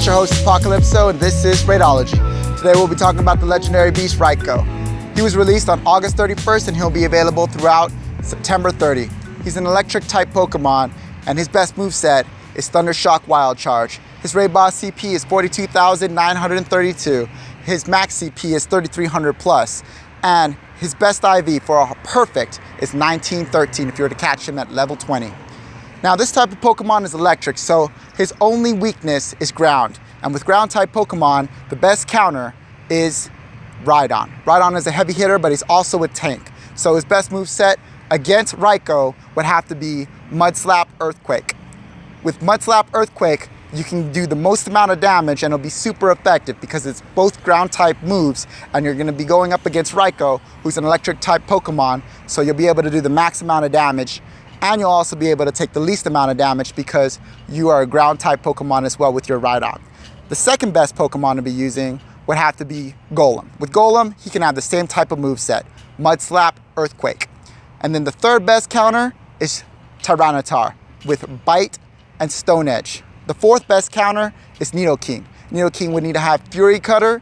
it's your host Apocalypso, and this is Raidology. Today we'll be talking about the legendary beast Raikou. He was released on August 31st and he'll be available throughout September 30. He's an electric type Pokemon and his best moveset is Thunder Shock Wild Charge. His raid boss CP is 42,932. His max CP is 3,300 plus. And his best IV for a perfect is 1913 if you were to catch him at level 20. Now this type of Pokemon is electric, so his only weakness is ground. And with ground type Pokemon, the best counter is Rhydon. Rhydon is a heavy hitter, but he's also a tank. So his best moveset against Raikou would have to be Mud Slap Earthquake. With Mud Slap Earthquake, you can do the most amount of damage and it'll be super effective because it's both ground type moves and you're gonna be going up against Raikou, who's an electric type Pokemon, so you'll be able to do the max amount of damage. And you'll also be able to take the least amount of damage because you are a ground type Pokemon as well with your Rhydon. The second best Pokemon to be using would have to be Golem. With Golem, he can have the same type of moveset, Mud Slap, Earthquake. And then the third best counter is Tyranitar with Bite and Stone Edge. The fourth best counter is Nidoking. Nidoking would need to have Fury Cutter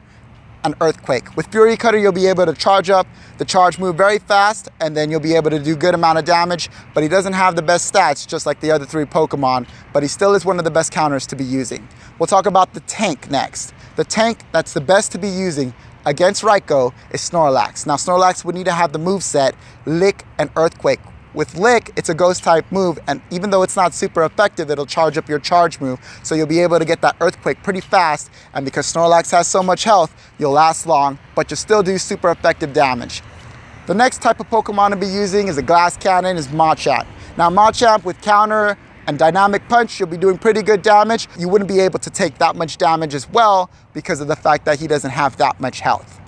and Earthquake. With Fury Cutter, you'll be able to charge up the charge move very fast, and then you'll be able to do good amount of damage, but he doesn't have the best stats, just like the other three Pokemon, but he still is one of the best counters to be using. We'll talk about the tank next. The tank that's the best to be using against Raikou is Snorlax. Now Snorlax would need to have the moveset Lick and Earthquake. With Lick, it's a ghost type move, and even though it's not super effective, it'll charge up your charge move, so you'll be able to get that Earthquake pretty fast, and because Snorlax has so much health, you'll last long, but you'll still do super effective damage. The next type of Pokemon to be using is a Glass Cannon, is Machamp. Now Machamp with counter and dynamic punch, you'll be doing pretty good damage. You wouldn't be able to take that much damage as well because of the fact that he doesn't have that much health.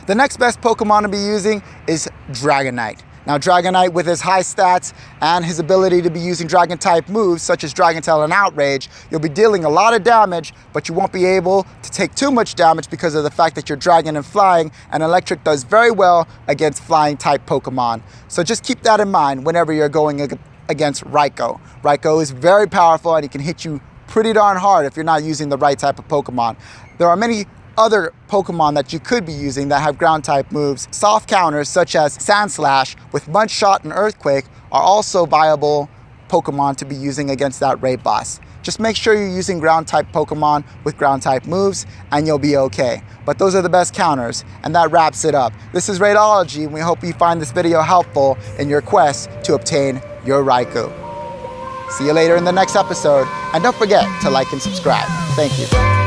The next best Pokemon to be using is Dragonite. Now Dragonite, with his high stats and his ability to be using dragon type moves such as Dragon Tail and Outrage, you'll be dealing a lot of damage, but you won't be able to take too much damage because of the fact that you're dragon and flying, and electric does very well against flying type Pokemon. So just keep that in mind whenever you're going against Raikou. Raikou is very powerful and he can hit you pretty darn hard if you're not using the right type of Pokemon. There are many other Pokemon that you could be using that have ground type moves. Soft counters such as Sandslash with Mud Shot and Earthquake are also viable Pokemon to be using against that raid boss. Just make sure you're using ground type Pokemon with ground type moves and you'll be okay. But those are the best counters, and that wraps it up. This is Raidology, and we hope you find this video helpful in your quest to obtain your Raikou. See you later in the next episode, and don't forget to like and subscribe. Thank you.